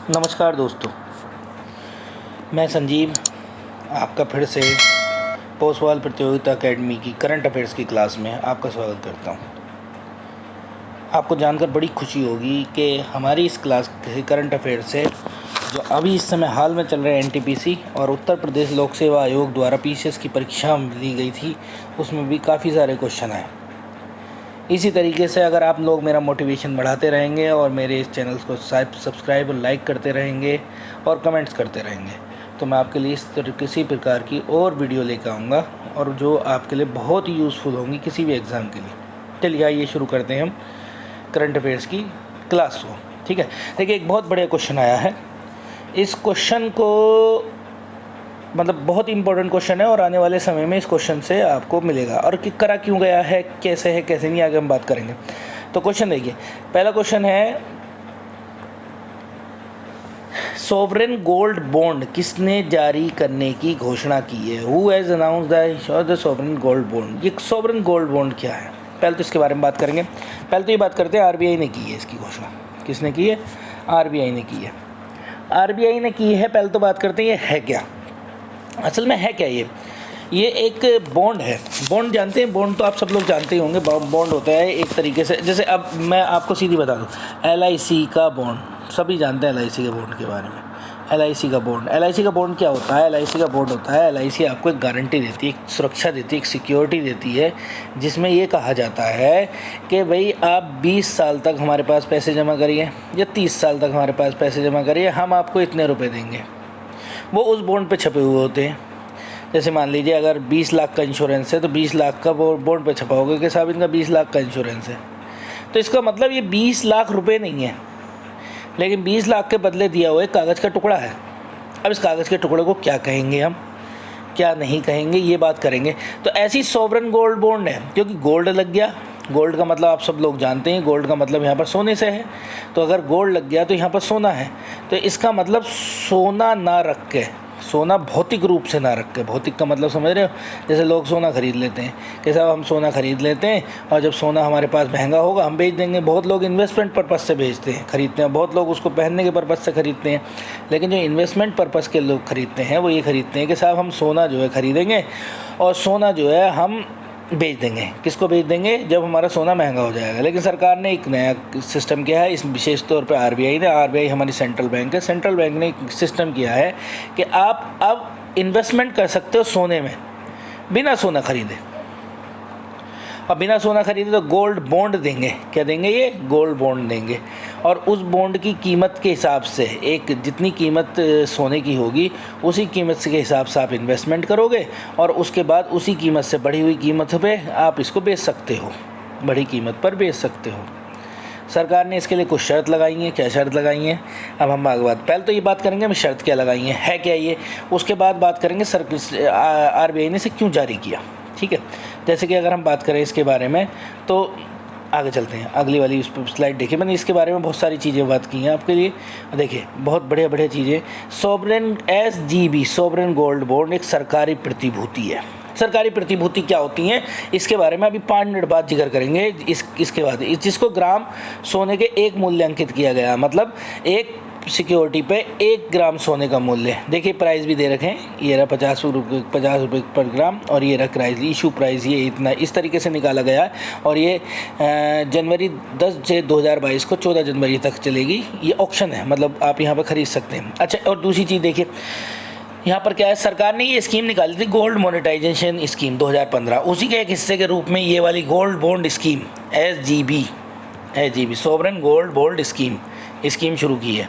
नमस्कार दोस्तों, मैं संजीव आपका फिर से पोस्टवाल प्रतियोगिता एकेडमी की करंट अफेयर्स की क्लास में आपका स्वागत करता हूं। आपको जानकर बड़ी खुशी होगी कि हमारी इस क्लास के करंट अफेयर्स से जो अभी इस समय हाल में चल रहे एनटीपीसी और उत्तर प्रदेश लोक सेवा आयोग द्वारा पीसीएस की परीक्षा ली गई थी, उसमें भी काफ़ी सारे क्वेश्चन आए। इसी तरीके से अगर आप लोग मेरा मोटिवेशन बढ़ाते रहेंगे और मेरे इस चैनल को सब्सक्राइब और लाइक करते रहेंगे और कमेंट्स करते रहेंगे, तो मैं आपके लिए किसी प्रकार की और वीडियो लेकर आऊँगा और जो आपके लिए बहुत ही यूज़फुल होंगी किसी भी एग्ज़ाम के लिए। चलिए आइए शुरू करते हैं हम करंट अफेयर्स की क्लास को। ठीक है, देखिए एक बहुत बढ़िया क्वेश्चन आया है। इस क्वेश्चन को बहुत इंपॉर्टेंट क्वेश्चन है और आने वाले समय में इस क्वेश्चन से आपको मिलेगा। और कि करा क्यों गया है, कैसे नहीं, आगे हम बात करेंगे। तो क्वेश्चन देखिए, पहला क्वेश्चन है सोवरेन गोल्ड बॉन्ड किसने जारी करने की घोषणा की है? Who has announce the sovereign gold bond. ये सोवरेन गोल्ड बॉन्ड क्या है, पहले तो इसके बारे में बात करेंगे। पहले तो ये बात करते हैं आरबीआई ने की है इसकी घोषणा। किसने की है? आरबीआई ने की है। आरबीआई ने की है। पहले तो बात करते हैं ये है क्या, असल में है क्या। ये एक बॉन्ड है। बॉन्ड जानते हैं? बॉन्ड तो आप सब लोग जानते ही होंगे। बॉन्ड होता है एक तरीके से, जैसे अब मैं आपको सीधी बता दूं, एलआईसी का बॉन्ड सभी जानते हैं। एलआईसी के बॉन्ड के बारे में, एलआईसी का बॉन्ड क्या होता है? एलआईसी का बॉन्ड होता है, एलआईसी आपको एक गारंटी देती है, एक सुरक्षा देती है, एक सिक्योरिटी देती है, जिसमें ये कहा जाता है कि भाई आप 20 साल तक हमारे पास पैसे जमा करिए या 30 साल तक हमारे पास पैसे जमा करिए, हम आपको इतने रुपये देंगे। वो उस बॉन्ड पे छपे हुए होते हैं। जैसे मान लीजिए अगर 20 लाख का इंश्योरेंस है तो 20 लाख का बॉन्ड पे छपा होगा कि साहब इनका 20 लाख का इंश्योरेंस है। तो इसका मतलब ये 20 लाख रुपए नहीं है, लेकिन 20 लाख के बदले दिया हुआ एक कागज़ का टुकड़ा है। अब इस कागज़ के टुकड़े को क्या कहेंगे हम, क्या नहीं कहेंगे, ये बात करेंगे। तो ऐसी सोवरेन गोल्ड बॉन्ड है, क्योंकि गोल्ड लग गया। गोल्ड का मतलब आप सब लोग जानते हैं, गोल्ड का मतलब यहाँ पर सोने से है। तो अगर गोल्ड लग गया तो यहाँ पर सोना है। तो इसका मतलब सोना ना रख के, सोना भौतिक रूप से ना रख के, भौतिक का मतलब समझ रहे हो? जैसे लोग सोना खरीद लेते हैं कि साहब हम सोना खरीद लेते हैं और जब सोना हमारे पास महंगा होगा हम बेच देंगे। बहुत लोग इन्वेस्टमेंट पर्पज़ से बेचते हैं, खरीदते हैं। बहुत लोग उसको पहनने के पर्पज़ से खरीदते हैं। लेकिन जो इन्वेस्टमेंट पर्पज़ के लोग खरीदते हैं वो ये खरीदते हैं कि साहब हम सोना जो है खरीदेंगे और सोना जो है हम बेच देंगे। किसको बेच देंगे? जब हमारा सोना महंगा हो जाएगा। लेकिन सरकार ने एक नया सिस्टम किया है, इस विशेष तौर पे आरबीआई हमारी सेंट्रल बैंक है। सेंट्रल बैंक ने एक सिस्टम किया है कि आप अब इन्वेस्टमेंट कर सकते हो सोने में बिना सोना खरीदे। और बिना सोना खरीदे तो गोल्ड बॉन्ड देंगे। क्या देंगे? ये गोल्ड बॉन्ड देंगे। और उस बॉन्ड की कीमत के हिसाब से, एक जितनी कीमत सोने की होगी उसी कीमत के हिसाब से आप इन्वेस्टमेंट करोगे और उसके बाद उसी कीमत से बढ़ी हुई कीमत पे आप इसको बेच सकते हो, बढ़ी कीमत पर बेच सकते हो। सरकार ने इसके लिए कुछ शर्त लगाई हैं। क्या शर्त लगाई हैं, अब हम आगे बात, पहले तो ये बात करेंगे हम शर्त क्या लगाई है क्या ये, उसके बाद बात करेंगे आरबीआई ने इसे क्यों जारी किया। ठीक है, जैसे कि अगर हम बात करें इसके बारे में तो आगे चलते हैं। अगली वाली उस पर स्लाइड देखिए, मैंने इसके बारे में बहुत सारी चीज़ें बात की हैं आपके लिए। देखिए बहुत बढ़िया चीज़ें। Sovereign SGB sovereign gold bond एक सरकारी प्रतिभूति है। सरकारी प्रतिभूति क्या होती हैं इसके बारे में अभी 5 मिनट बाद जिक्र करेंगे। इसके बाद जिसको ग्राम सोने के एक मूल्य अंकित किया गया, मतलब एक सिक्योरिटी पे 1 ग्राम सोने का मूल्य। देखिए प्राइस भी दे रखे हैं, ये रहा 50 रुपये पर ग्राम और ये रहा प्राइस, इशू प्राइस ये इतना, इस तरीके से निकाला गया है। और ये जनवरी 10 से 2022 को 14 जनवरी तक चलेगी। ये ऑक्शन है, मतलब आप यहाँ पर ख़रीद सकते हैं। अच्छा, और दूसरी चीज़ देखिए यहाँ पर क्या है, सरकार ने ये स्कीम निकाली थी गोल्ड मोनेटाइजेशन स्कीम 2015, उसी के एक हिस्से के रूप में ये वाली gold bond scheme SGB sovereign gold bond scheme शुरू की है।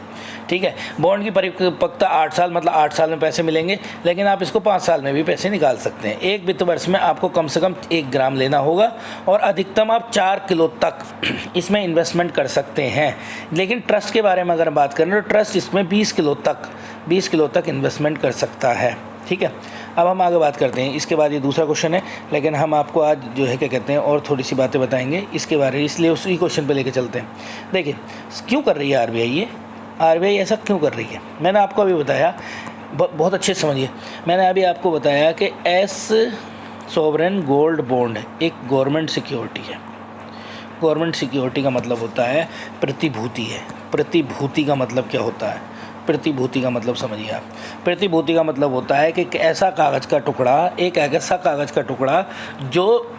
ठीक है, बॉन्ड की परिपक्वता 8 साल, मतलब 8 साल में पैसे मिलेंगे, लेकिन आप इसको 5 साल में भी पैसे निकाल सकते हैं। एक वित्त वर्ष में आपको कम से कम 1 ग्राम लेना होगा और अधिकतम आप 4 किलो तक इसमें इन्वेस्टमेंट कर सकते हैं। लेकिन ट्रस्ट के बारे में अगर बात करें तो ट्रस्ट इसमें 20 किलो तक इन्वेस्टमेंट कर सकता है। ठीक है, अब हम आगे बात करते हैं। इसके बाद ये दूसरा क्वेश्चन है, लेकिन हम आपको आज जो है क्या कहते हैं और थोड़ी सी बातें बताएंगे इसके बारे में, इसलिए उसी क्वेश्चन पे लेके चलते हैं। देखिए क्यों कर रही है आरबीआई ऐसा क्यों कर रही है? मैंने आपको अभी बताया, बहुत अच्छे से समझिए। मैंने अभी आपको बताया कि सोवरेन गोल्ड बॉन्ड एक गवर्नमेंट सिक्योरिटी है। गवर्नमेंट सिक्योरिटी का मतलब होता है प्रतिभूति है। प्रतिभूति का मतलब क्या होता है? प्रतिभूति का मतलब समझिए आप। प्रतिभूति का मतलब होता है कि एक ऐसा कागज़ का टुकड़ा जो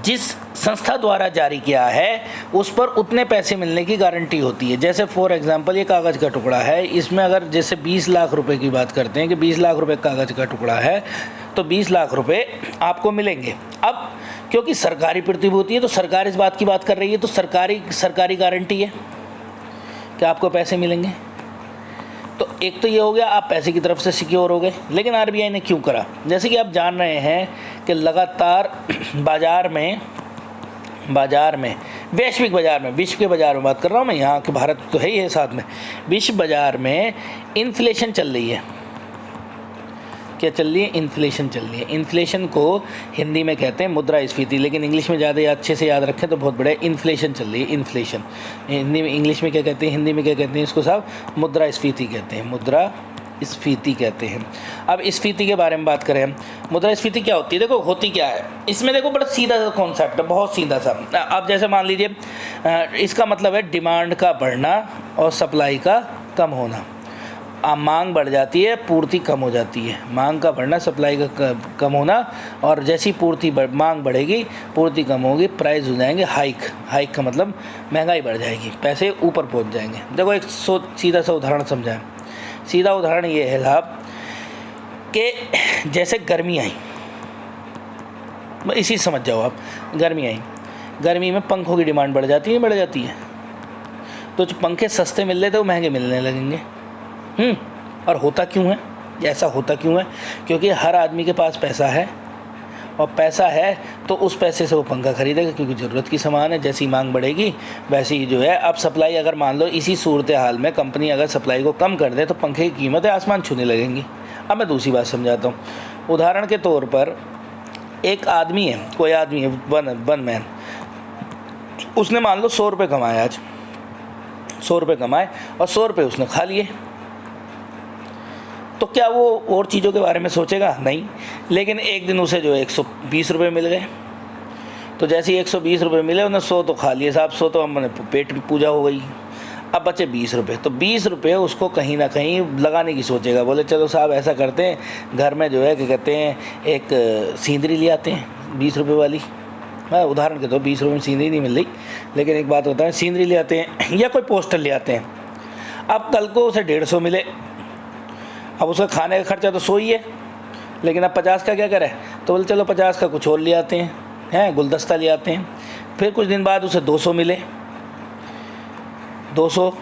जिस संस्था द्वारा जारी किया है उस पर उतने पैसे मिलने की गारंटी होती है। जैसे फॉर एग्जांपल ये कागज़ का टुकड़ा है, इसमें अगर जैसे 20 लाख रुपए की बात करते हैं कि 20 लाख रुपए कागज़ का टुकड़ा है तो 20 लाख रुपए आपको मिलेंगे। अब क्योंकि सरकारी प्रतिभूति है तो सरकार इस बात की बात कर रही है तो सरकारी गारंटी है कि आपको पैसे मिलेंगे। तो एक तो ये हो गया, आप पैसे की तरफ से सिक्योर हो गए। लेकिन आरबीआई ने क्यों करा? जैसे कि आप जान रहे हैं कि लगातार बाज़ार में वैश्विक बाज़ार में, विश्व के बाज़ार में बात कर रहा हूँ मैं, यहाँ के भारत तो है ही है साथ में, विश्व बाज़ार में इन्फ्लेशन चल रही है। क्या चल रही है? इन्फ्लेशन चल रही है। इन्फ्लेशन को हिंदी में कहते हैं मुद्रास्फीति, लेकिन इंग्लिश में ज़्यादा अच्छे से याद रखें तो बहुत बढ़िया। इन्फ्लेशन चल रही है, इन्फ्लेशन। हिंदी में, इंग्लिश में क्या कहते हैं, हिंदी में क्या कहते हैं इसको साहब? मुद्रास्फीति कहते हैं, मुद्रास्फीति कहते हैं। अब स्फीति के बारे में बात करें हम, मुद्रास्फीति क्या होती है? देखो होती क्या है, इसमें देखो बड़ा सीधा सा कॉन्सेप्ट है, बहुत सीधा सा। अब जैसे मान लीजिए इसका मतलब है डिमांड का बढ़ना और सप्लाई का कम होना। मांग बढ़ जाती है, पूर्ति कम हो जाती है। मांग का बढ़ना, सप्लाई का कम होना, और जैसी मांग बढ़ेगी, पूर्ति कम होगी, प्राइस हो जाएंगे हाइक का मतलब महंगाई बढ़ जाएगी, पैसे ऊपर पहुंच जाएंगे। देखो एक सीधा सा उदाहरण समझाएं। सीधा उदाहरण ये है साहब कि जैसे गर्मी आई, इसी समझ जाओ आप। गर्मी में पंखों की डिमांड बढ़ जाती है। तो जो पंखे सस्ते मिल रहे थे वो महंगे मिलने लगेंगे। और होता क्यों है? ऐसा होता क्यों है? क्योंकि हर आदमी के पास पैसा है, और पैसा है तो उस पैसे से वो पंखा खरीदेगा, क्योंकि ज़रूरत की सामान है। जैसी मांग बढ़ेगी वैसे ही जो है, अब सप्लाई अगर मान लो इसी सूरत हाल में कंपनी अगर सप्लाई को कम कर दे तो पंखे की कीमतें आसमान छूने लगेंगी। अब मैं दूसरी बात समझाता हूँ। उदाहरण के तौर पर एक आदमी है, कोई आदमी है, वन मैन, उसने मान लो 100 रुपये कमाए, आज 100 रुपये कमाए और 100 रुपये उसने खा लिए। तो क्या वो और चीज़ों के बारे में सोचेगा? नहीं। लेकिन एक दिन उसे जो है 120 रुपये मिल गए, तो जैसे ही 120 रुपये मिले उन्हें 100 तो खा लिए साहब, 100 तो हमने पेट में पूजा हो गई। अब बचे 20 रुपये, तो 20 रुपये उसको कहीं ना कहीं लगाने की सोचेगा। बोले चलो साहब ऐसा करते हैं, घर में जो है क्या कहते हैं, एक सीनरी ले आते हैं 20 रुपये वाली। मैं उदाहरण के तो 20 रुपये में सीनरी नहीं मिल रही, लेकिन एक बात होता है, सीनरी ले आते हैं या कोई पोस्टर ले आते हैं। अब कल को उसे 150 मिले, अब उसका खाने का खर्चा तो 100 ही है, लेकिन अब 50 का क्या करें? तो बोले चलो 50 का कुछ और ले आते हैं, गुलदस्ता ले आते हैं। फिर कुछ दिन बाद उसे 200 मिले, 200,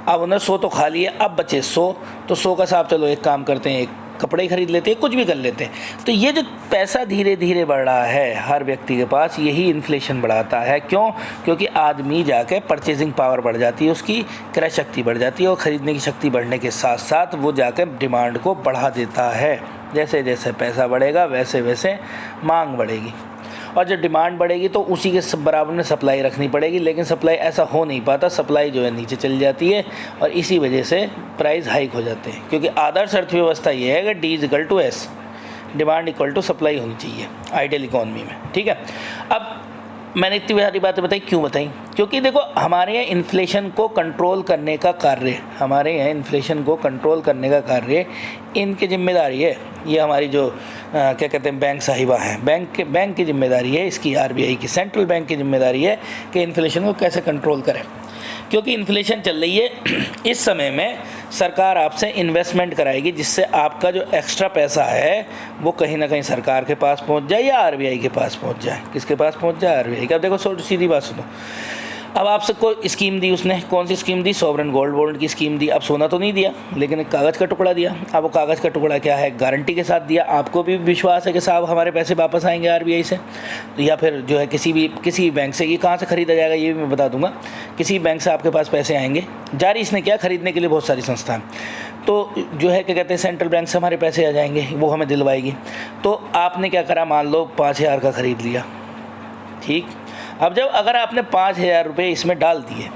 अब उन्हें 100 तो खा लिए, अब बचे 100, तो 100 का साहब चलो एक काम करते हैं, एक कपड़े खरीद लेते हैं, कुछ भी कर लेते हैं। तो ये जो पैसा धीरे धीरे बढ़ रहा है हर व्यक्ति के पास, यही इन्फ्लेशन बढ़ाता है। क्यों? क्योंकि आदमी जाके परचेजिंग पावर बढ़ जाती है, उसकी क्रय शक्ति बढ़ जाती है, और ख़रीदने की शक्ति बढ़ने के साथ साथ वो जाकर डिमांड को बढ़ा देता है। जैसे जैसे पैसा बढ़ेगा वैसे वैसे मांग बढ़ेगी, और जब डिमांड बढ़ेगी तो उसी के बराबर में सप्लाई रखनी पड़ेगी, लेकिन सप्लाई ऐसा हो नहीं पाता, सप्लाई जो है नीचे चली जाती है, और इसी वजह से प्राइस हाइक हो जाते हैं। क्योंकि आदर्श अर्थव्यवस्था ये है कि D=S, demand equal to supply होनी चाहिए आइडियल इकोनॉमी में। ठीक है। अब मैंने इतनी सारी बातें बताई, क्यों बताई? क्योंकि देखो हमारे यहाँ इन्फ्लेशन को कंट्रोल करने का कार्य इनकी जिम्मेदारी है। ये हमारी जो क्या कहते हैं बैंक साहिबा हैं, बैंक की जिम्मेदारी है, इसकी आरबीआई की, सेंट्रल बैंक की जिम्मेदारी है कि इन्फ्लेशन को कैसे कंट्रोल करें। क्योंकि इन्फ्लेशन चल रही है, इस समय में सरकार आपसे इन्वेस्टमेंट कराएगी, जिससे आपका जो एक्स्ट्रा पैसा है वो कहीं ना कहीं सरकार के पास पहुंच जाए या आरबीआई के पास पहुंच जाए। किसके पास पहुंच जाए? आरबीआई के। अब देखो सीधी बात सुनो, अब आपसे कोई स्कीम दी उसने, कौन सी स्कीम दी? सॉवरेन गोल्ड बॉन्ड की स्कीम दी। अब सोना तो नहीं दिया, लेकिन एक कागज़ का टुकड़ा दिया। अब वो कागज़ का टुकड़ा क्या है? गारंटी के साथ दिया। आपको भी विश्वास है कि साहब हमारे पैसे वापस आएंगे आरबीआई से, या फिर जो है किसी बैंक से। ये कहाँ से ख़रीदा जाएगा ये भी मैं बता दूंगा। किसी बैंक से आपके पास पैसे आएंगे, जारी इसने किया खरीदने के लिए बहुत सारी संस्थाएं, तो जो है क्या कहते हैं सेंट्रल बैंक से हमारे पैसे आ जाएंगे, वो हमें दिलवाएगी। तो आपने क्या करा? मान लो 5000 का ख़रीद लिया, ठीक। अब जब अगर आपने 5000 रुपये इसमें डाल दिए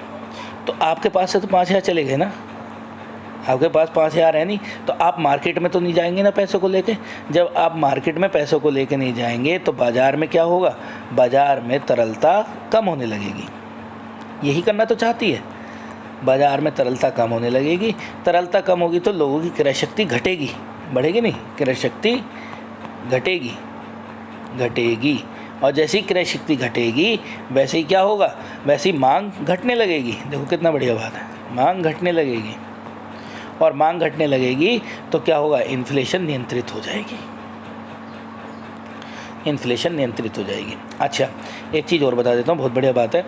तो आपके पास से तो 5000 चले गए ना, आपके पास 5000 है नहीं, तो आप मार्केट में तो नहीं जाएंगे ना पैसों को लेके। जब आप मार्केट में पैसों को लेके नहीं जाएंगे तो बाज़ार में क्या होगा? बाज़ार में तरलता कम होने लगेगी। यही करना तो चाहती है बाज़ार में तरलता कम होने लगेगी, तरलता कम होगी तो लोगों की क्रय शक्ति घटेगी, बढ़ेगी नहीं, क्रय शक्ति घटेगी और जैसे ही क्रय शक्ति घटेगी वैसे ही क्या होगा, वैसे ही मांग घटने लगेगी। देखो कितना बढ़िया बात है, मांग घटने लगेगी और मांग घटने लगेगी तो क्या होगा, इन्फ्लेशन नियंत्रित हो जाएगी, इन्फ्लेशन नियंत्रित हो जाएगी। अच्छा एक चीज़ और बता देता हूँ, बहुत बढ़िया बात है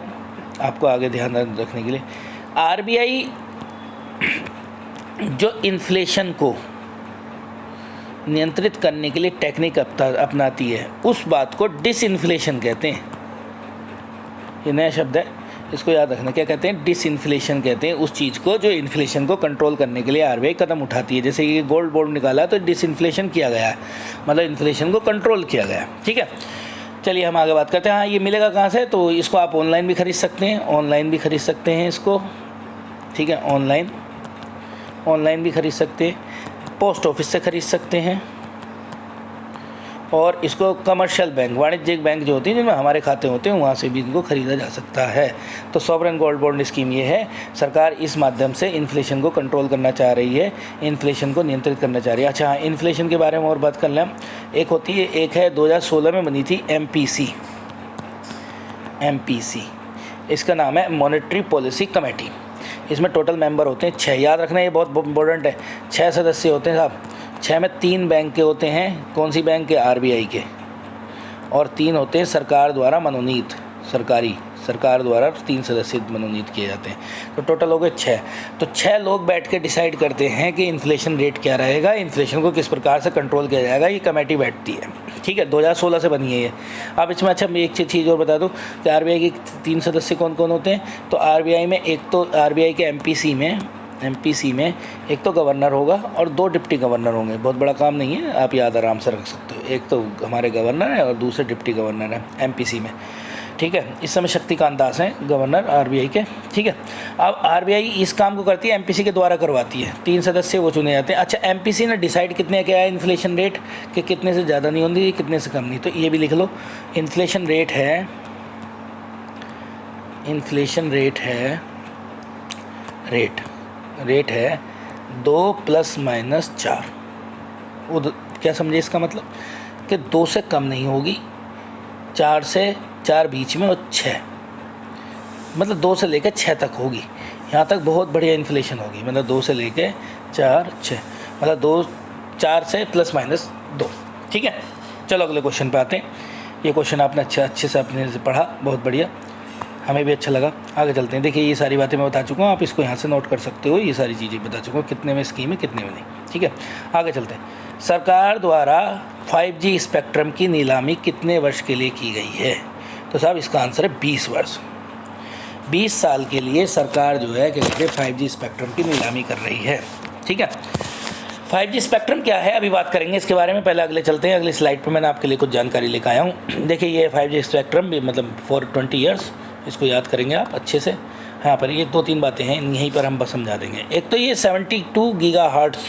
आपको आगे ध्यान रखने के लिए। आरबीआई जो इन्फ्लेशन को नियंत्रित करने के लिए टेक्निक अपनाती है उस बात को डिसइन्फ्लेशन कहते हैं। ये नया शब्द है, इसको याद रखना। क्या कहते हैं, डिसइन्फ्लेशन कहते हैं उस चीज़ को जो इन्फ्लेशन को कंट्रोल करने के लिए आरबीआई कदम उठाती है। जैसे ये गोल्ड बॉन्ड निकाला तो डिसइन्फ्लेशन किया गया है, मतलब इन्फ्लेशन को कंट्रोल किया गया। ठीक है, चलिए हम आगे बात करते हैं। हाँ, ये मिलेगा कहाँ से, तो इसको आप ऑनलाइन भी खरीद सकते हैं, ऑनलाइन भी खरीद सकते हैं इसको। ठीक है, ऑनलाइन भी खरीद सकते हैं, पोस्ट ऑफिस से खरीद सकते हैं और इसको कमर्शियल बैंक, वाणिज्यिक बैंक जो होती हैं जिनमें हमारे खाते होते हैं वहाँ से भी इनको ख़रीदा जा सकता है। तो सॉवरेन गोल्ड बॉन्ड स्कीम ये है, सरकार इस माध्यम से इन्फ्लेशन को कंट्रोल करना चाह रही है, इन्फ्लेशन को नियंत्रित करना चाह रही है। अच्छा हाँ, इन्फ्लेशन के बारे में और बात कर लें। एक होती है, एक है 2016 में बनी थी MPC, इसका नाम है मॉनेटरी पॉलिसी कमेटी। इसमें टोटल मेंबर होते हैं 6, याद रखना ये बहुत इंपॉर्टेंट है। 6 सदस्य होते हैं साहब, 6 में 3 बैंक के होते हैं, कौन सी बैंक के, आरबीआई के, और 3 होते हैं सरकार द्वारा मनोनीत, सरकार द्वारा 3 सदस्य मनोनीत किए जाते हैं। तो टोटल हो गए 6। तो 6 लोग बैठ के डिसाइड करते हैं कि इन्फ्लेशन रेट क्या रहेगा, इन्फ्लेशन को किस प्रकार से कंट्रोल किया जाएगा, ये कमेटी बैठती है। ठीक है, 2016 से बनी है ये। अब इसमें अच्छा मैं एक चीज़ और बता दूं कि आरबीआई के 3 सदस्य कौन कौन होते हैं। तो आरबीआई में एक तो आरबीआई के एमपीसी में एक तो गवर्नर होगा और 2 डिप्टी गवर्नर होंगे। बहुत बड़ा काम नहीं है, आप याद आराम से रख सकते हो। एक तो हमारे गवर्नर है और दूसरे डिप्टी गवर्नर है एमपीसी में। ठीक है, इस समय शक्तिकांत दास हैं गवर्नर आरबीआई के। ठीक है, अब आरबीआई इस काम को करती है, एमपीसी के द्वारा करवाती है। 3 सदस्य वो चुने जाते हैं। अच्छा, एमपीसी ने डिसाइड कितने क्या है इन्फ्लेशन रेट, कि कितने से ज़्यादा नहीं होती, कितने से कम नहीं। तो ये भी लिख लो, इन्फ्लेशन रेट है 2 ± 4। क्या समझे इसका मतलब, कि 2 से कम नहीं होगी, 4 से 4 बीच में और 6, मतलब 2 से लेकर 6 तक होगी। यहाँ तक बहुत बढ़िया इन्फ्लेशन होगी, मतलब 2 से लेकर 4 6, मतलब 4 से ±2। ठीक है, चलो अगले क्वेश्चन पे आते हैं। ये क्वेश्चन आपने अच्छे से अपने से पढ़ा, बहुत बढ़िया, हमें भी अच्छा लगा। आगे चलते हैं। देखिए ये सारी बातें मैं बता चुका हूँ, आप इसको यहाँ से नोट कर सकते हो। ये सारी चीज़ें बता चुका हूँ, कितने में स्कीम है कितने में नहीं। ठीक है, आगे चलते हैं। सरकार द्वारा 5G स्पेक्ट्रम की नीलामी कितने वर्ष के लिए की गई है। तो साहब इसका आंसर है 20 वर्ष। 20 साल के लिए सरकार जो है क्या कहते हैं 5G स्पेक्ट्रम की नीलामी कर रही है। ठीक है, 5G स्पेक्ट्रम क्या है अभी बात करेंगे इसके बारे में। पहले अगले चलते हैं, अगली स्लाइड पर मैंने आपके लिए कुछ जानकारी लेकर आया हूँ। देखिए ये 5G स्पेक्ट्रम भी मतलब फॉर 20 ईयर्स, इसको याद करेंगे आप अच्छे से। यहाँ पर ये 2-3 बातें हैं, यहीं पर हम बस समझा देंगे। एक तो ये 72 गीगाहर्ट्ज़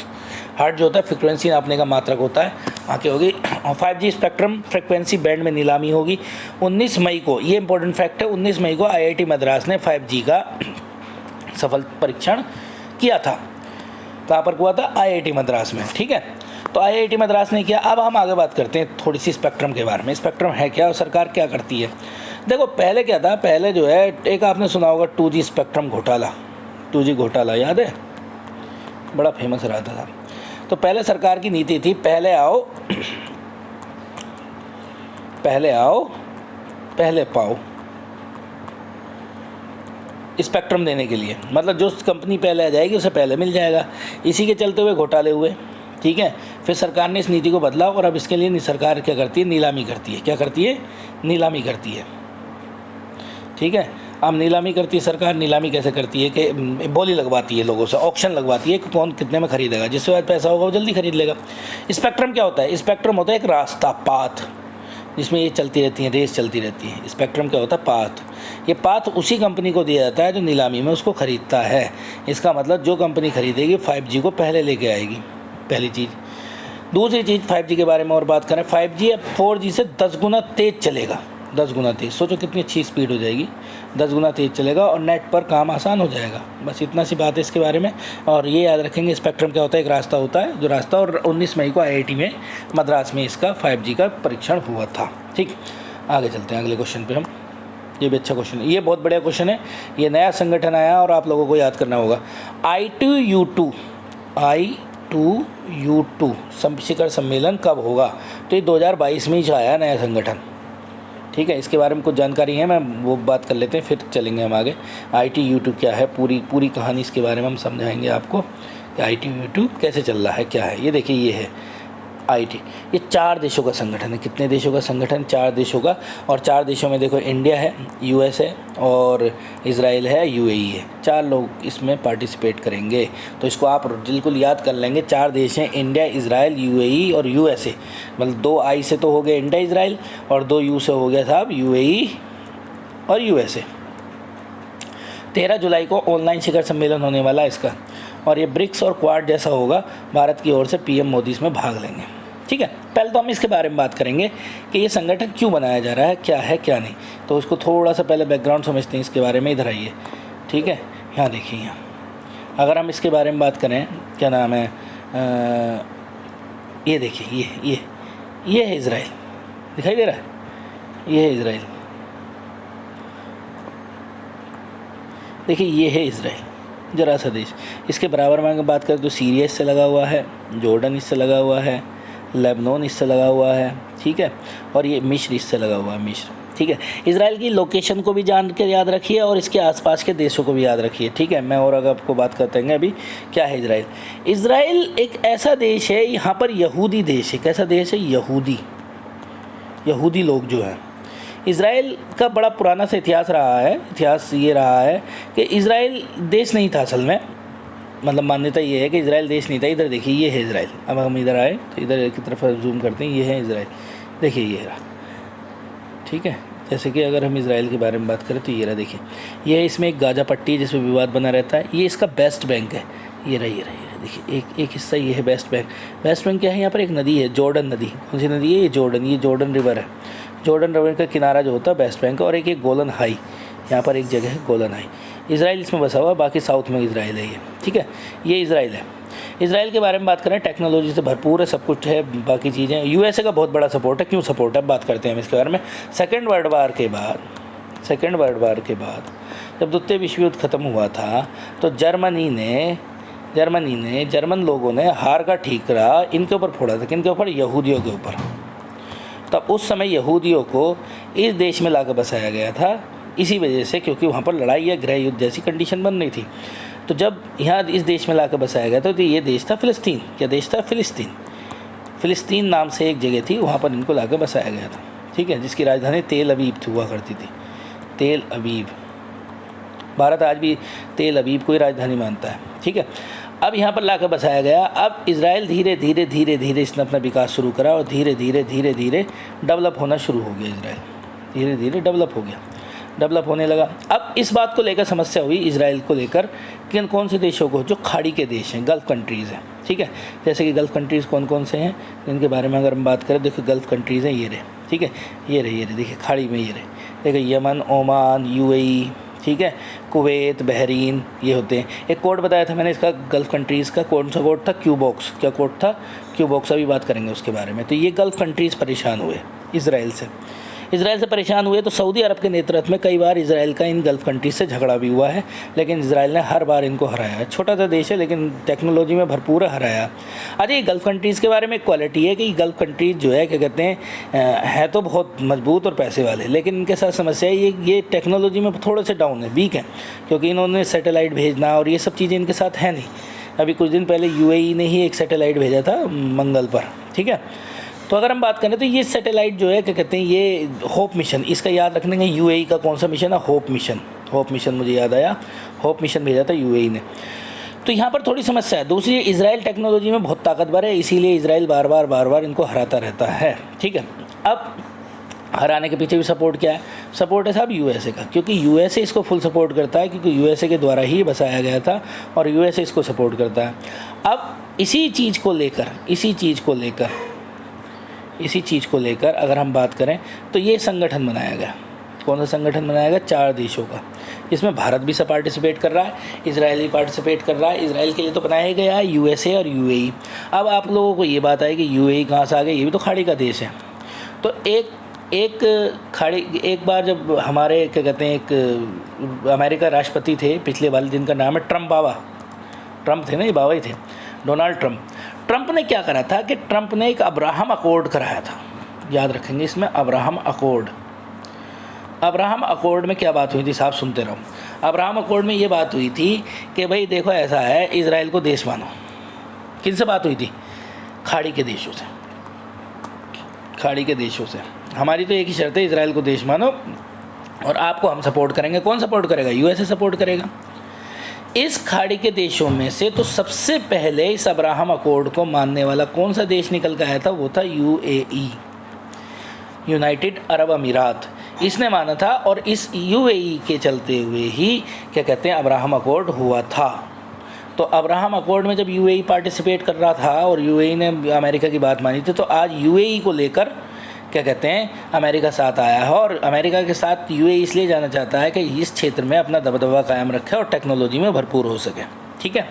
जो होता है फ्रिक्वेंसी नापने का मात्रक होता है, वहाँ की होगी। और 5G स्पेक्ट्रम फ्रिक्वेंसी बैंड में नीलामी होगी 19 मई को। ये इंपॉर्टेंट फैक्ट है, 19 मई को आईआईटी मद्रास ने 5G का सफल परीक्षण किया था। कहाँ पर हुआ था, आईआईटी मद्रास में। ठीक है, तो आईआईटी मद्रास ने किया। अब हम आगे बात करते हैं थोड़ी सी स्पेक्ट्रम के बारे में। स्पेक्ट्रम है क्या और सरकार क्या करती है। देखो पहले क्या था, पहले जो है एक आपने सुना होगा 2G स्पेक्ट्रम घोटाला, 2G घोटाला याद है, बड़ा फेमस रहा था। तो पहले सरकार की नीति थी पहले आओ पहले पाओ, स्पेक्ट्रम देने के लिए, मतलब जो कंपनी पहले आ जाएगी उसे पहले मिल जाएगा। इसी के चलते हुए घोटाले हुए। ठीक है, फिर सरकार ने इस नीति को बदला और अब इसके लिए सरकार क्या करती है, नीलामी करती है। क्या करती है, नीलामी करती है। ठीक है, अब नीलामी करती है सरकार। नीलामी कैसे करती है कि बोली लगवाती है लोगों से, ऑक्शन लगवाती है कि कौन कितने में खरीदेगा, जिसके बाद पैसा होगा वो जल्दी खरीद लेगा। स्पेक्ट्रम क्या होता है, स्पेक्ट्रम होता है एक रास्ता, पाथ, जिसमें ये चलती रहती है, रेस चलती रहती है। स्पेक्ट्रम क्या होता है, पाथ। ये पाथ उसी कंपनी को दिया जाता है जो नीलामी में उसको ख़रीदता है। इसका मतलब जो कंपनी खरीदेगी 5G को पहले लेके आएगी, पहली चीज़। दूसरी चीज़ 5G के बारे में और बात करें, 5G अब 4G से 10 गुना तेज़ चलेगा। 10 गुना तेज़। सोचो कितनी अच्छी स्पीड हो जाएगी, 10 गुना तेज़ चलेगा और नेट पर काम आसान हो जाएगा। बस इतना सी बात है इसके बारे में। और ये याद रखेंगे स्पेक्ट्रम क्या होता है, एक रास्ता होता है जो रास्ता, और 19 मई को IIT में मद्रास में इसका 5G का परीक्षण हुआ था। ठीक, आगे चलते हैं अगले क्वेश्चन पे हम। ये भी अच्छा क्वेश्चन है, ये बहुत बढ़िया क्वेश्चन है। ये नया संगठन आया और आप लोगों को याद करना होगा। I2U2 शिखर सम्मेलन कब होगा? तो ये 2022 में ही आया नया संगठन। ठीक है, इसके बारे में कुछ जानकारी है, मैं वो बात कर लेते हैं फिर चलेंगे हम आगे। I2U2 क्या है, पूरी कहानी इसके बारे में हम समझाएंगे आपको कि I2U2 कैसे चल रहा है, क्या है। ये देखिए, ये है IT, ये 4 देशों का संगठन है। कितने देशों का संगठन? 4 देशों का। और 4 देशों में देखो, इंडिया है, US है और इजराइल है, UAE है। 4 लोग इसमें पार्टिसिपेट करेंगे। तो इसको आप बिल्कुल याद कर लेंगे। 4 देश हैं, इंडिया, इजराइल, UAE और USA। मतलब 2 I से तो हो गए इंडिया इजराइल, और 2 U से हो गया साहब UAE और USA। 13 जुलाई को ऑनलाइन शिखर सम्मेलन होने वाला है इसका, और ये ब्रिक्स और क्वाड जैसा होगा। भारत की ओर से PM मोदी इसमें भाग लेंगे। ठीक है, पहले तो हम इसके बारे में बात करेंगे कि ये संगठन क्यों बनाया जा रहा है, क्या है क्या नहीं। तो उसको थोड़ा सा पहले बैकग्राउंड समझते हैं इसके बारे में। इधर आइए, ठीक है, यहाँ देखिए। यहाँ अगर हम इसके बारे में बात करें, क्या नाम है, ये देखिए, ये है इजराइल, दिखाई दे रहा है, ये है इजराइल। देखिए, ये है इजराइल, जरा सा देश। इसके बराबर में अगर बात करें तो सीरिया इससे लगा हुआ है, जॉर्डन इससे लगा हुआ है, लेबनान इससे लगा हुआ है। ठीक है, और ये मिस्र इससे लगा हुआ है, मिस्र। ठीक है, इजराइल की लोकेशन को भी जान के याद रखिए और इसके आसपास के देशों को भी याद रखिए। ठीक है, मैं और अगर आपको बात करते हैं अभी क्या है इजराइल। इजराइल एक ऐसा देश है, यहाँ पर यहूदी देश है। कैसा देश है? यहूदी लोग जो हैं। इजराइल का बड़ा पुराना सा इतिहास रहा है। इतिहास ये रहा है कि इजराइल देश नहीं था असल में, मतलब मान्यता ये है कि इजराइल देश नहीं था। इधर देखिए, ये है इजराइल। अब हम इधर आए तो इधर की तरफ जूम करते हैं, ये है इजराइल। देखिए, ये रहा। ठीक है, जैसे कि अगर हम इजराइल के बारे में बात करें तो ये रहा, देखिए, ये इसमें एक गाजा पट्टी है जिसमें विवाद बना रहता है। ये इसका वेस्ट बैंक है, ये रहा देखिए, एक हिस्सा ये है वेस्ट बैंक। वेस्ट बैंक क्या है? यहाँ पर एक नदी है, जॉर्डन नदी। कौन सी नदी है? ये जॉर्डन रिवर है। जॉर्डन रिवर का किनारा जो होता है वेस्ट बैंक, और एक गोलन हाई, यहाँ पर एक जगह है गोलन हाई। इजराइल इसमें बसा हुआ है, बाकी साउथ में इजराइल है ये। ठीक है, ये इजराइल है। इजराइल के बारे में बात करें, टेक्नोलॉजी से भरपूर है, सब कुछ है, बाकी चीज़ें। USA का बहुत बड़ा सपोर्ट है। क्यों सपोर्ट है, बात करते हैं हम इसके बारे में। सेकेंड वर्ल्ड वार के बाद जब द्वितीय विश्व युद्ध ख़त्म हुआ था तो जर्मन लोगों ने हार का ठीकरा इनके ऊपर फोड़ा था। किनके ऊपर? यहूदियों के ऊपर। तब उस समय यहूदियों को इस देश में लाकर बसाया गया था, इसी वजह से, क्योंकि वहाँ पर लड़ाई या गृह युद्ध जैसी कंडीशन बन रही थी। तो जब यहाँ इस देश में लाकर बसाया गया था तो ये देश था फ़िलिस्तीन। क्या देश था? फ़िलिस्तीन नाम से एक जगह थी, वहाँ पर इनको लाकर बसाया गया था। ठीक है, जिसकी राजधानी तेल अवीव हुआ करती थी। तेल अवीव, भारत आज भी तेल अवीव को ही राजधानी मानता है। ठीक है, अब यहाँ पर लाकर बसाया गया। अब इजराइल धीरे धीरे इसने अपना विकास शुरू करा और धीरे धीरे डेवलप होना शुरू हो गया। इजराइल धीरे धीरे डेवलप होने लगा। अब इस बात को लेकर समस्या हुई इजराइल को लेकर कि कौन से देशों को, जो खाड़ी के देश हैं, गल्फ़ कंट्रीज़ हैं। ठीक है, जैसे कि गल्फ़ कंट्रीज़ कौन से हैं, इनके बारे में अगर हम बात करें, देखो गल्फ़ कंट्रीज़ हैं, ये रहे। ठीक है, ये रहे देखिए, खाड़ी में ये रहे, देखिए, यमन, ओमान, UAE, ठीक है, कुवैत, बहरीन, ये होते हैं। एक कोड बताया था मैंने इसका, गल्फ़ कंट्रीज़ का कौन सा कोड था? क्यूबॉक्स। क्या कोड था? क्यूबॉक्स। अभी बात करेंगे उसके बारे में। तो ये गल्फ़ कंट्रीज़ परेशान हुए इजराइल से परेशान हुए तो सऊदी अरब के नेतृत्व में कई बार इजराइल का इन गल्फ़ कंट्रीज से झगड़ा भी हुआ है, लेकिन इजराइल ने हर बार इनको हराया है। छोटा सा देश है लेकिन टेक्नोलॉजी में भरपूर हराया। अच्छा, ये गल्फ़ कंट्रीज़ के बारे में एक क्वालिटी है कि गल्फ़ कंट्रीज़ जो है, क्या कहते हैं, है तो बहुत मजबूत और पैसे वाले, लेकिन इनके साथ समस्या है ये टेक्नोलॉजी में थोड़े से डाउन है, वीक है, क्योंकि इन्होंने सैटेलाइट भेजना और ये सब चीज़ें इनके साथ है नहीं। अभी कुछ दिन पहले UAE ने ही एक सैटेलाइट भेजा था मंगल पर। ठीक है, तो अगर हम बात करें तो ये सैटेलाइट जो है, क्या कहते हैं, ये होप मिशन, इसका याद रखने का UAE का कौन सा मिशन है? होप मिशन मुझे याद आया, होप मिशन भेजा था UAE ने। तो यहाँ पर थोड़ी समस्या है। दूसरी, इजराइल टेक्नोलॉजी में बहुत ताकतवर है, इसीलिए इजराइल बार बार इनको हराता रहता है। ठीक है, अब हराने के पीछे भी सपोर्ट क्या है? सपोर्ट है साहब USA का, क्योंकि USA इसको फुल सपोर्ट करता है, क्योंकि USA के द्वारा ही बसाया गया था और USA इसको सपोर्ट करता है। अब इसी चीज़ को लेकर इसी चीज़ को लेकर अगर हम बात करें तो ये संगठन बनाया गया। कौन सा संगठन बनाया गया? 4 देशों का, जिसमें भारत भी सब पार्टिसिपेट कर रहा है, इजराइल भी पार्टिसिपेट कर रहा है। इजराइल के लिए तो बनाया गया है यूएसए और यूएई। अब आप लोगों को ये बात है कि यूएई कहाँ से आ गया? ये भी तो खाड़ी का देश है। तो एक बार जब हमारे क्या कहते हैं एक अमेरिका राष्ट्रपति थे पिछले वाले, जिनका नाम है ट्रंप थे ना, ये बाबा ही थे, डोनाल्ड ट्रंप ने क्या करा था कि ट्रंप ने एक अब्राहम अकॉर्ड कराया था। याद रखेंगे इसमें अब्राहम अकॉर्ड में क्या बात हुई थी साहब? सुनते रहो। अब्राहम अकॉर्ड में ये बात हुई थी कि भाई देखो ऐसा है, इजराइल को देश मानो। किन से बात हुई थी? खाड़ी के देशों से। हमारी तो एक ही शर्त है, इजराइल को देश मानो और आपको हम सपोर्ट करेंगे। कौन सपोर्ट करेगा? यूएसए सपोर्ट करेगा। इस खाड़ी के देशों में से तो सबसे पहले इस अब्राहम अकॉर्ड को मानने वाला कौन सा देश निकल कर आया था? वो था यूएई, यूनाइटेड अरब अमीरात। इसने माना था और इस यूएई के चलते हुए ही क्या कहते हैं अब्राहम अकॉर्ड हुआ था। तो अब्राहम अकॉर्ड में जब यूएई पार्टिसिपेट कर रहा था और यूएई ने अमेरिका की बात मानी थी, तो आज यूएई को लेकर क्या कहते हैं अमेरिका साथ आया है। और अमेरिका के साथ यूएई इसलिए जाना चाहता है कि इस क्षेत्र में अपना दबदबा कायम रखे और टेक्नोलॉजी में भरपूर हो सके। ठीक है,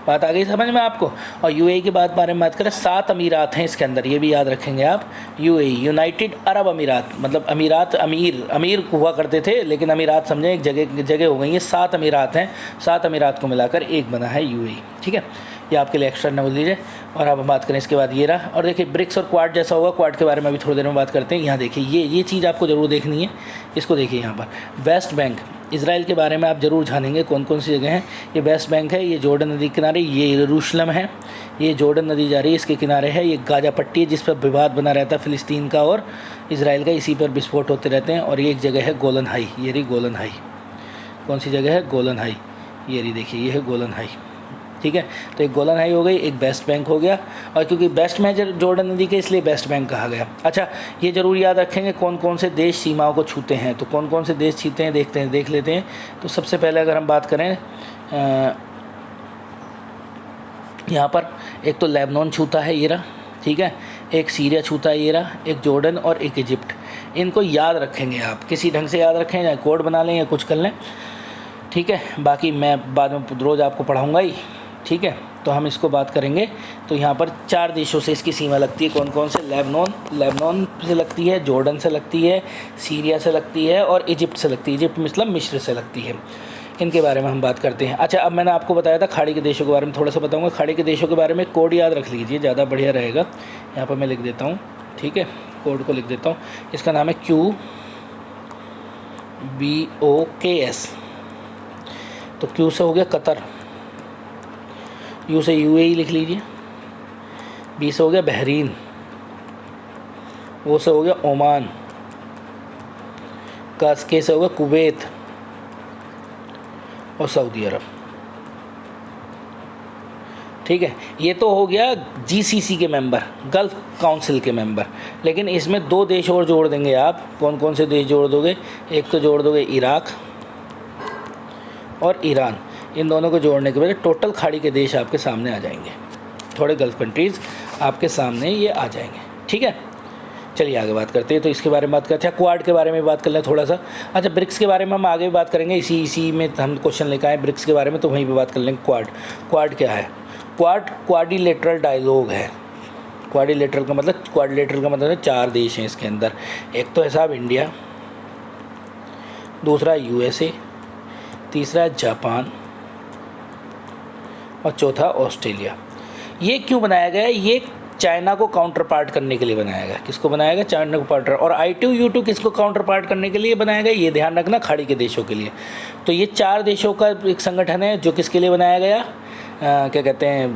बात आ गई समझ में आपको। और यूएई की बारे में बात करें, 7 अमीरात हैं इसके अंदर, ये भी याद रखेंगे आप। यूएई यूनाइटेड अरब अमीरात, मतलब अमीरात अमीर हुआ करते थे, लेकिन अमीरात समझें एक जगह हो गई है। 7 अमीरात हैं, 7 अमीरात को मिलाकर एक बना है यूएई। ठीक है, ये आपके लिए एक्स्ट्रा नॉलेज लीजिए। और अब हम बात करें इसके बाद ये रहा। और देखिए ब्रिक्स और क्वाड जैसा होगा, क्वाड के बारे में अभी थोड़ी देर में बात करते हैं। यहाँ देखिए ये चीज़ आपको ज़रूर देखनी है, इसको देखिए यहाँ पर वेस्ट बैंक। इजराइल के बारे में आप ज़रूर जानेंगे कौन कौन सी जगह हैं। ये वेस्ट बैंक है, ये जॉर्डन नदी के किनारे, ये यरूशलेम है, ये जॉर्डन नदी जा रही है इसके किनारे है, ये गाजा पट्टी है जिस पर विवाद बना रहता है फ़िलिस्तीन का और इजराइल का, इसी पर विस्फोट होते रहते हैं। और ये एक जगह है गोलन हाई, ये रही गोलन हाई। कौन सी जगह है? गोलन हाई। ये रही देखिए, ये है गोलन हाई। ठीक है, तो एक गोलन हाई हो गई, एक वेस्ट बैंक हो गया। और क्योंकि वेस्ट में जॉर्डन नदी के, इसलिए वेस्ट बैंक कहा गया। अच्छा, ये ज़रूर याद रखेंगे कौन कौन से देश सीमाओं को छूते हैं। तो कौन कौन से देश छूते हैं देख लेते हैं। तो सबसे पहले अगर हम बात करें यहाँ पर, एक तो लेबनान छूता है, ये रहा। ठीक है, एक सीरिया छूता है, ये रहा। एक जॉर्डन और एक इजिप्ट। इनको याद रखेंगे आप, किसी ढंग से याद रखें, या कोड बना लें या कुछ कर लें। ठीक है, बाकी मैं बाद में रोज़ आपको पढ़ाऊँगा ही। ठीक है, तो हम इसको बात करेंगे। तो यहाँ पर 4 देशों से इसकी सीमा लगती है। कौन कौन से? लेबनान से लगती है, जॉर्डन से लगती है, सीरिया से लगती है और इजिप्ट से लगती है। इजिप्ट मतलब मिस्र से लगती है। इनके बारे में हम बात करते हैं। अच्छा, अब मैंने आपको बताया था खाड़ी के देशों के बारे में थोड़ा सा बताऊँगा। खाड़ी के देशों के बारे में कोड याद रख लीजिए, ज़्यादा बढ़िया रहेगा। यहाँ पर मैं लिख देता हूँ। ठीक है, कोड को लिख देता हूँ। इसका नाम है QBOKS। तो क्यू से हो गया कतर, यू से यूएई लिख लीजिए, बी से हो गया बहरीन, ओ से हो गया ओमान, के से हो गया कुवैत और सऊदी अरब। ठीक है, ये तो हो गया जीसीसी के मेंबर, गल्फ काउंसिल के मेंबर। लेकिन इसमें 2 देश और जोड़ देंगे आप। कौन कौन से देश जोड़ दोगे? एक तो जोड़ दोगे इराक और ईरान। इन दोनों को जोड़ने के बाद टोटल खाड़ी के देश आपके सामने आ जाएंगे। थोड़े गल्फ कंट्रीज़ आपके सामने ये आ जाएंगे। ठीक है, चलिए आगे बात करते हैं। तो इसके बारे में बात करते हैं। क्वाड के बारे में बात कर लें थोड़ा सा। अच्छा, ब्रिक्स के बारे में हम आगे बात करेंगे, इसी में हम क्वेश्चन लेकर आए ब्रिक्स के बारे में, तो वहीं पे बात कर लेंगे। क्वाड क्या है? क्वाड्रिलेटरल डायलॉग है। क्वाड्रिलेटरल का मतलब है 4 देश हैं इसके अंदर। एक तो है साहब इंडिया, दूसरा यूएसए, तीसरा है जापान और चौथा ऑस्ट्रेलिया। ये क्यों बनाया गया है? ये चाइना को काउंटर पार्ट करने के लिए बनाया गया। किसको बनाया गया? चाइना को पार्टनर। और I2U2 किसको काउंटर पार्ट करने के लिए बनाया गया? ये ध्यान रखना, खाड़ी के देशों के लिए। तो ये 4 देशों का एक संगठन है जो किसके लिए बनाया गया? क्या कहते हैं,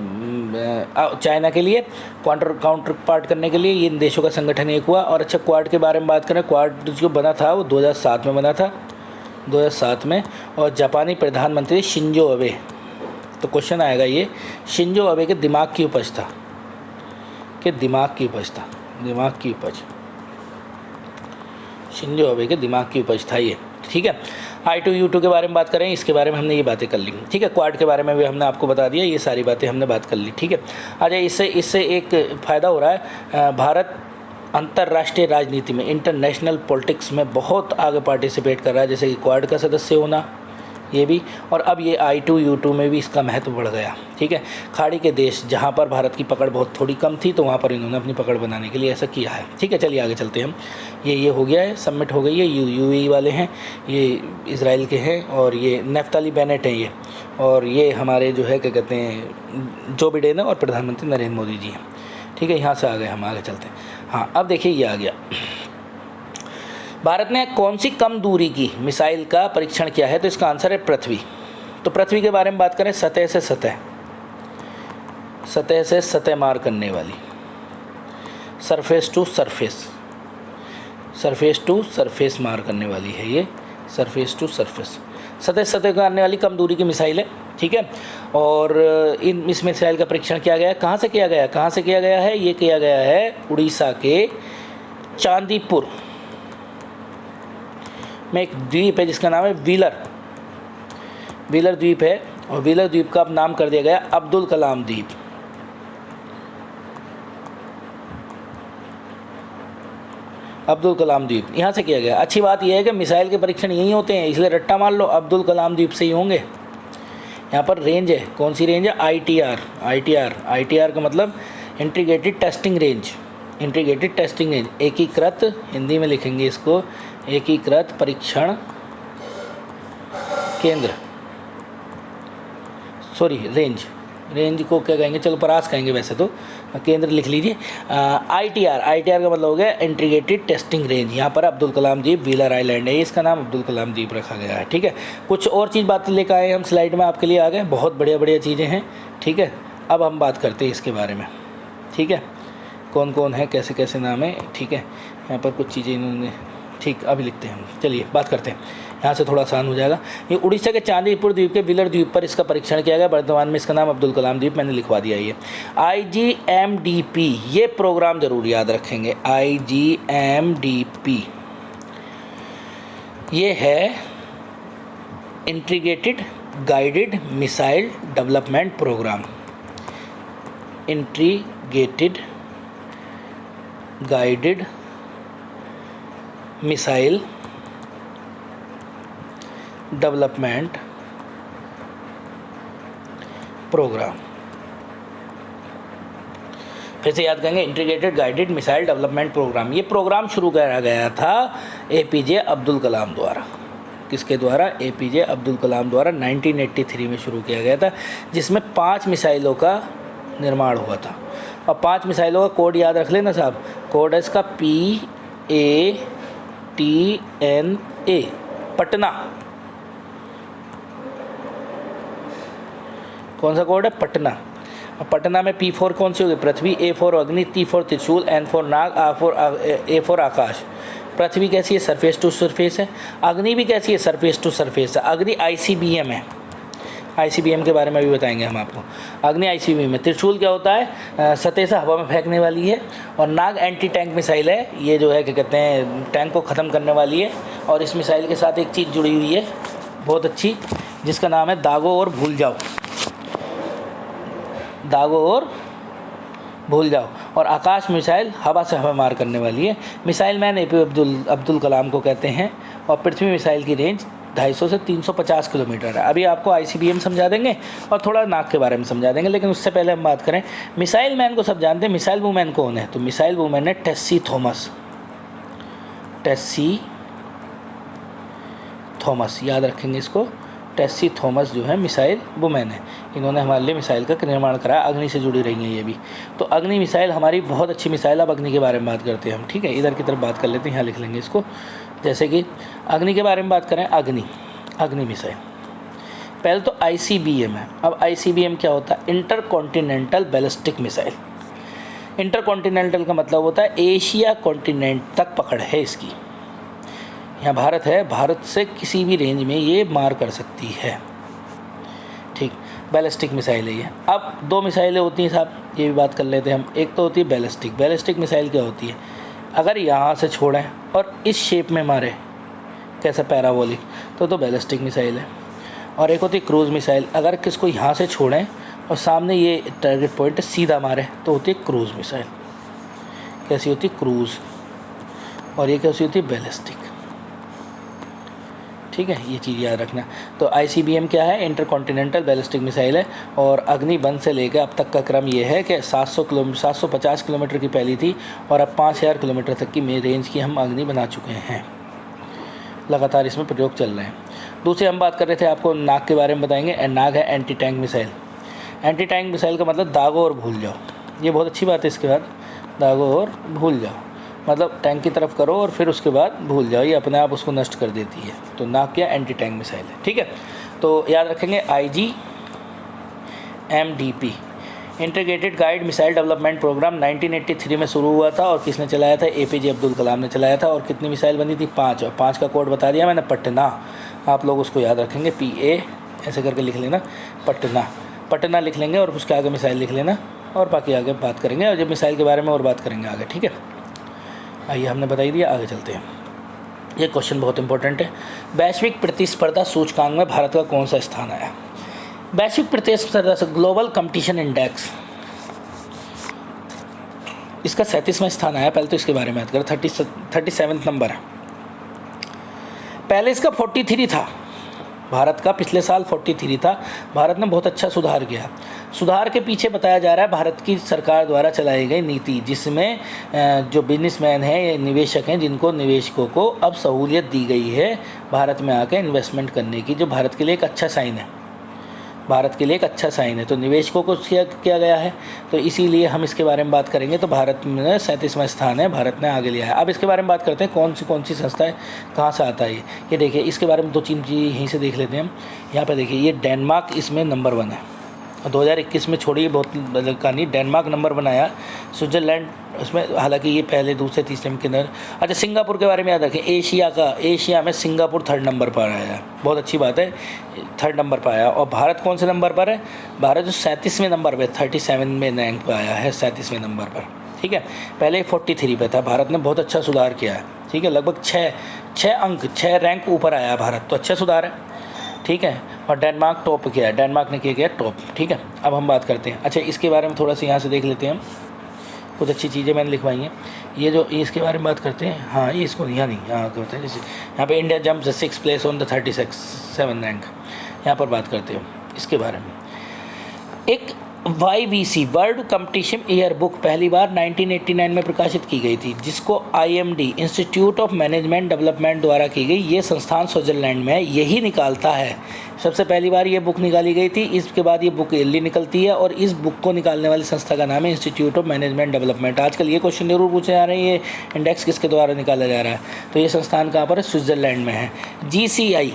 चाइना के लिए काउंटर पार्ट करने के लिए ये इन देशों का संगठन एक हुआ। और अच्छा, क्वाड के बारे में बात करें, क्वाड जो बना था वो 2007 में बना था, 2007 में। और जापानी प्रधानमंत्री शिंजो अबे। तो क्वेश्चन आएगा ये, शिंजो अबे के दिमाग की उपज था, शिंजो अबे के दिमाग की उपज था ये। ठीक है, I2U2 के बारे में बात करें, इसके बारे में हमने ये बातें कर ली। ठीक है, क्वाड के बारे में भी हमने आपको बता दिया, ये सारी बातें हमने बात कर ली। ठीक है, अच्छा, इससे एक फ़ायदा हो रहा है। भारत अंतर्राष्ट्रीय राजनीति में, इंटरनेशनल पॉलिटिक्स में बहुत आगे पार्टिसिपेट कर रहा है, जैसे कि क्वाड का सदस्य होना, ये भी, और अब ये I2 U2 में भी इसका महत्व बढ़ गया। ठीक है, खाड़ी के देश जहाँ पर भारत की पकड़ बहुत थोड़ी कम थी, तो वहाँ पर इन्होंने अपनी पकड़ बनाने के लिए ऐसा किया है। ठीक है, चलिए आगे चलते हैं हम। ये हो गया है, सबमिट हो गई है। UAE वाले हैं, ये इज़राइल के हैं, और ये नफ्ताली बेनेट हैं ये, और ये हमारे जो है क्या कहते हैं जो बिडेन है, और प्रधानमंत्री नरेंद्र मोदी जी हैं। ठीक है, यहाँ से आ गए हम, आगे चलते हैं। हाँ, अब देखिए ये आ गया। भारत ने कौन सी कम दूरी की मिसाइल का परीक्षण किया है? तो इसका आंसर है पृथ्वी। तो पृथ्वी के बारे में बात करें, सतह से सतह, सतह से सतह मार करने वाली, surface to surface, surface to surface मार करने वाली है ये, सरफेस टू सरफेस, सतह सतह करने वाली कम दूरी की मिसाइल है। ठीक है, और इस मिसाइल का परीक्षण किया गया है। कहाँ से किया गया, कहाँ से किया गया है? ये किया गया है उड़ीसा के चांदीपुर में एक द्वीप है जिसका नाम है व्हीलर, व्हीलर द्वीप है, और व्हीलर द्वीप का अब नाम कर दिया गया अब्दुल कलाम द्वीप। अब्दुल कलाम द्वीप यहाँ से किया गया। अच्छी बात यह है कि मिसाइल के परीक्षण यहीं होते हैं, इसलिए रट्टा मार लो, अब्दुल कलाम द्वीप से ही होंगे। यहाँ पर रेंज है, कौन सी रेंज है? ITR। ITR का मतलब integrated testing range, integrated testing range, एकीकृत, हिंदी में लिखेंगे इसको, एकीकृत परीक्षण केंद्र, सॉरी रेंज, रेंज को क्या कहेंगे? चलो परास कहेंगे वैसे तो, केंद्र लिख लीजिए। ITR का मतलब हो गया इंटीग्रेटेड टेस्टिंग रेंज। यहाँ पर अब्दुल कलाम द्वीप व्हीलर आइलैंड है, इसका नाम अब्दुल कलाम द्वीप रखा गया है। ठीक है, कुछ और चीज़ बातें लेकर आए हम स्लाइड में आपके लिए आ गए, बहुत बढ़िया बढ़िया चीज़ें हैं। ठीक है, अब हम बात करते हैं इसके बारे में। ठीक है, कौन कौन है, कैसे कैसे नाम है। ठीक है, यहाँ पर कुछ चीज़ें इन्होंने, ठीक अभी लिखते हैं हम, चलिए बात करते हैं, यहाँ से थोड़ा आसान हो जाएगा। ये उड़ीसा के चांदीपुर द्वीप के व्हीलर द्वीप पर इसका परीक्षण किया गया। वर्तमान में इसका नाम अब्दुल कलाम द्वीप, मैंने लिखवा दिया। ये IGMDP, ये प्रोग्राम जरूर याद रखेंगे, IGMDP ये है integrated guided missile development programme, integrated guided missile development programme. फिर से याद करेंगे, integrated guided missile development programme. ये प्रोग्राम शुरू करा गया था APJ अब्दुल कलाम द्वारा। किसके द्वारा? APJ अब्दुल कलाम द्वारा 1983 में शुरू किया गया था, जिसमें 5 मिसाइलों का निर्माण हुआ था। और 5 मिसाइलों का कोड याद रख लेना साहब, कोड है इसका PATNA, पटना। कौन सा कोड है? पटना। और पटना में P4 कौन सी होगी? पृथ्वी, A4 अग्नि, T4 त्रिशूल, N4 नाग, A4 आकाश। पृथ्वी कैसी है? सरफेस टू सरफेस है। अग्नि भी कैसी है? सरफेस टू सरफेस है। अग्नि ICBM है, ICBM के बारे में भी बताएंगे हम आपको। अग्नि ICBM है। त्रिशूल क्या होता है? सतह से हवा में फेंकने वाली है। और नाग एंटी टैंक मिसाइल है, ये जो है क्या कहते हैं टैंक को ख़त्म करने वाली है। और इस मिसाइल के साथ एक चीज़ जुड़ी हुई है बहुत अच्छी, जिसका नाम है दागो और भूल जाओ, दागो और भूल जाओ। और आकाश मिसाइल हवा से हवा मार करने वाली है। Missile man APJ Abdul Kalam को कहते हैं। और पृथ्वी मिसाइल की रेंज 250 से 350 किलोमीटर है। अभी आपको ICBM समझा देंगे और थोड़ा नाग के बारे में समझा देंगे, लेकिन उससे पहले हम बात करें मिसाइल मैन को। सब जानते हैं मिसाइल वुमेन कौन है? तो मिसाइल वुमेन है टेस्सी थॉमस, टेस्सी थॉमस, याद रखेंगे इसको। टेस्सी थॉमस जो है मिसाइल वुमेन है, इन्होंने हमारे लिए मिसाइल का निर्माण कराया। अग्नि से जुड़ी रही हैं ये भी। तो अग्नि मिसाइल हमारी बहुत अच्छी मिसाइल। अब अग्नि के बारे में बात करते हैं हम। ठीक है, इधर की तरफ बात कर लेते हैं, यहाँ लिख लेंगे इसको। जैसे कि अग्नि के बारे में बात करें, अग्नि मिसाइल पहले तो ICBM है। अब ICBM क्या होता है? Inter continental ballistic missile. Inter continental का मतलब होता है एशिया कॉन्टिनेंट तक पकड़ है इसकी। यहाँ भारत है, भारत से किसी भी रेंज में ये मार कर सकती है। ठीक, बैलिस्टिक मिसाइल है ये। अब 2 मिसाइलें होती हैं साहब, ये भी बात कर लेते हैं हम। एक तो होती है बैलिस्टिक। बैलिस्टिक मिसाइल क्या होती है? अगर यहाँ से छोड़ें और इस शेप में मारे, कैसा पैराबोलिक, तो बैलिस्टिक मिसाइल है। और एक होती है क्रूज़ मिसाइल। अगर किसको यहाँ से छोड़ें और सामने ये टारगेट पॉइंट सीधा मारे, तो होती है क्रूज़ मिसाइल। कैसी होती है, क्रूज़, और ये कैसी होती है, बैलिस्टिक। ठीक है, ये चीज़ याद रखना। तो ICBM क्या है, इंटरकॉन्टिनेंटल बैलिस्टिक मिसाइल है, और अग्नि-1 से लेकर अब तक का क्रम ये है कि 750 किलोमीटर की पहली थी और अब 5000 किलोमीटर तक की रेंज की हम अग्नि बना चुके हैं। लगातार इसमें प्रयोग चल रहे हैं। दूसरी हम बात कर रहे थे, आपको नाग के बारे में बताएंगे। नाग है anti tank missile. Anti tank missile का मतलब दागो और भूल जाओ, ये बहुत अच्छी बात है। इसके बाद दागो और भूल जाओ, मतलब टैंक की तरफ करो और फिर उसके बाद भूल जाओ, ये अपने आप उसको नष्ट कर देती है। तो नाग क्या, एंटी टैंक मिसाइल है। ठीक है, तो याद रखेंगे IGMDP integrated guide missile development programme 1983 में शुरू हुआ था, और किसने चलाया था, APJ अब्दुल कलाम ने चलाया था। और कितनी मिसाइल बनी थी, 5, और 5 का कोड बता दिया मैंने, पटना। आप लोग उसको याद रखेंगे, PA ऐसे करके लिख लेना, पटना लिख लेंगे, और उसके आगे मिसाइल लिख लेना, और बाकी आगे बात करेंगे, और जब मिसाइल के बारे में और बात करेंगे आगे। ठीक है, आइए, हमने बताई दिया, आगे चलते हैं। ये क्वेश्चन बहुत इंपॉर्टेंट है। वैश्विक प्रतिस्पर्धा सूचकांक में भारत का कौन सा स्थान आया। वैश्विक प्रतिस्पर्धा से ग्लोबल कंपटीशन इंडेक्स, इसका 37वां स्थान आया। पहले तो इसके बारे में याद करें, 37 नंबर है। पहले इसका 43 था, भारत का पिछले साल 43 था। भारत ने बहुत अच्छा सुधार किया। सुधार के पीछे बताया जा रहा है भारत की सरकार द्वारा चलाई गई नीति, जिसमें जो बिजनेसमैन हैं या निवेशक हैं, जिनको निवेशकों को अब सहूलियत दी गई है भारत में आकर इन्वेस्टमेंट करने की, जो भारत के लिए एक अच्छा साइन है। भारत के लिए एक अच्छा साइन है, तो निवेशकों को किया गया है। तो इसीलिए हम इसके बारे में बात करेंगे। तो भारत में 37वां स्थान है, भारत ने आगे लिया है। अब इसके बारे में बात करते हैं, कौन सी संस्था है, कहाँ से आता है ये देखिए, इसके बारे में 2-3 चीज़ यहीं से देख लेते हैं हम। यहाँ पर देखिए, ये डेनमार्क इसमें नंबर 1 है। 2021 में छोड़िए, बहुत कहानी, डेनमार्क नंबर बनाया। स्विट्ज़रलैंड उसमें, हालांकि ये पहले दूसरे तीसरे के अंदर। अच्छा, सिंगापुर के बारे में याद रखें, एशिया में सिंगापुर 3rd नंबर पर आया है। बहुत अच्छी बात है, 3rd नंबर पर आया। और भारत कौन से नंबर पर है, भारत जो 37वें नंबर पर, 37 में रैंक पर आया है, 37वें नंबर पर। ठीक है, पहले 43 पे था। भारत ने बहुत अच्छा सुधार किया है। ठीक है, लगभग 6 रैंक ऊपर आया भारत, तो अच्छा सुधार है। ठीक है, और डेनमार्क टॉप किया है, डेनमार्क ने किया टॉप। ठीक है, अब हम बात करते हैं। अच्छा, इसके बारे में थोड़ा सा यहाँ से देख लेते हैं हम, कुछ अच्छी चीज़ें मैंने लिखवाई हैं। ये जो इसके बारे में बात करते हैं, हाँ, ये इसको यहाँ नहीं, यहाँ करते हैं। जैसे यहाँ पे India jump 6th place on the 37 rank, यहाँ पर बात करते हैं इसके बारे में। एक YBC world competition year book पहली बार 1989 में प्रकाशित की गई थी, जिसको IMD institute of management development द्वारा की गई। ये संस्थान स्विट्ज़रलैंड में है, यही निकालता है। सबसे पहली बार ये बुक निकाली गई थी, इसके बाद ये बुक ईयरली निकलती है, और इस बुक को निकालने वाली संस्था का नाम है इंस्टीट्यूट ऑफ मैनेजमेंट डेवलपमेंट। आजकल ये क्वेश्चन जरूर पूछे जा रहे हैं, ये इंडेक्स किसके द्वारा निकाला जा रहा है, तो ये संस्थान कहाँ पर है, स्विट्ज़रलैंड में है। GCI,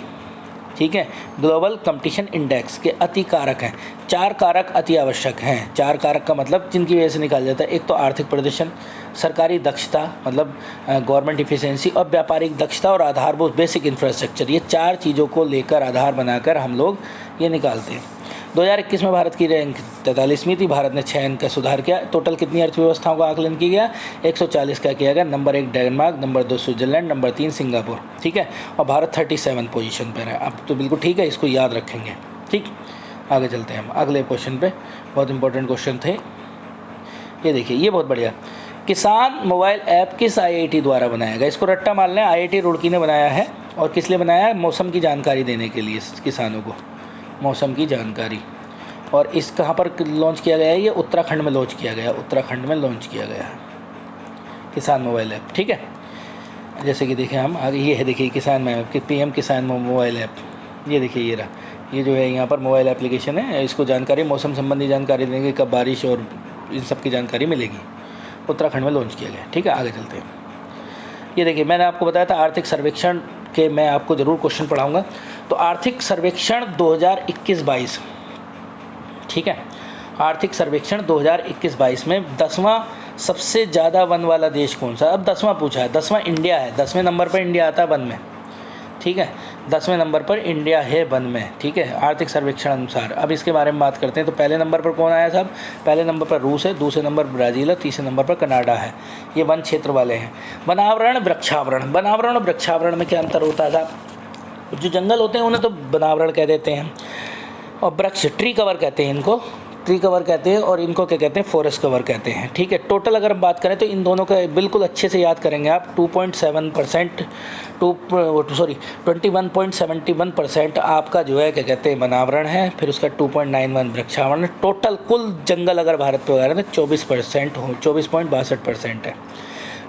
ठीक है, ग्लोबल कंपटीशन इंडेक्स के अति कारक हैं। 4 कारक अति आवश्यक हैं। 4 कारक का मतलब जिनकी वजह से निकाला जाता है, एक तो आर्थिक प्रदर्शन, सरकारी दक्षता मतलब गवर्नमेंट इफिशिएंसी, और व्यापारिक दक्षता, और आधारभूत बेसिक इंफ्रास्ट्रक्चर। ये 4 चीज़ों को लेकर आधार बनाकर हम लोग ये निकालते हैं। 2021 में भारत की रैंक 43वीं थी। भारत ने 6 अंक का सुधार किया। टोटल कितनी अर्थव्यवस्थाओं का आकलन किया गया, 140 का किया गया। Number 1 Denmark, number 2 Switzerland, number 3 Singapore. ठीक है, और भारत 37 पोजीशन पर है। अब तो बिल्कुल ठीक है, इसको याद रखेंगे। ठीक, आगे चलते हैं हम अगले क्वेश्चन पे। बहुत इंपॉर्टेंट क्वेश्चन थे ये। देखिए, ये बहुत बढ़िया, किसान मोबाइल ऐप किस IIT द्वारा बनाया गया। इसको रट्टा मार लें, IIT रुड़की ने बनाया है। और किस लिए बनाया है, मौसम की जानकारी देने के लिए किसानों को, मौसम की जानकारी। और इस कहाँ पर लॉन्च किया गया है, ये उत्तराखंड में लॉन्च किया गया, उत्तराखंड में लॉन्च किया गया है किसान मोबाइल ऐप। ठीक है, जैसे कि देखें हम आगे, ये है देखिए किसान में PM किसान मोबाइल ऐप। ये देखिए, ये रहा, ये जो है यहाँ पर मोबाइल एप्लीकेशन है। इसको जानकारी, मौसम संबंधी जानकारी देंगे, कब बारिश और इन सब की जानकारी मिलेगी। उत्तराखंड में लॉन्च किया गया। ठीक है, आगे चलते हैं। ये देखिए, मैंने आपको बताया था आर्थिक सर्वेक्षण के मैं आपको ज़रूर क्वेश्चन पढ़ाऊँगा। तो आर्थिक सर्वेक्षण 2021-22, ठीक है, आर्थिक सर्वेक्षण 2021-22 में 10वां सबसे ज़्यादा वन वाला देश कौन सा। अब 10वां पूछा है, 10वां इंडिया है। 10वें नंबर पर इंडिया आता है वन में। ठीक है, 10वें नंबर पर इंडिया है वन में। ठीक है, आर्थिक सर्वेक्षण अनुसार। अब इसके बारे में बात करते हैं। तो पहले नंबर पर कौन आया साहब, पहले नंबर पर रूस है, दूसरे नंबर ब्राज़ील है, तीसरे नंबर पर कनाडा है। ये वन क्षेत्र वाले हैं। वनावरण वृक्षावरण, वनावरण और वृक्षावरण में क्या अंतर होता था। जो जंगल होते हैं उन्हें तो वनावरण कह देते हैं, और वृक्ष ट्री कवर कहते हैं इनको। ट्री कवर कहते हैं और इनको क्या कहते हैं, फॉरेस्ट कवर कहते हैं। ठीक है, टोटल अगर हम बात करें तो इन दोनों का बिल्कुल अच्छे से याद करेंगे आप, 2.7% 21.71% आपका जो है क्या कहते हैं वनावरण है, फिर उसका 2.91 वृक्षावरण। टोटल कुल जंगल अगर भारत पे वगैरह तो 24% हो, 24.62% है,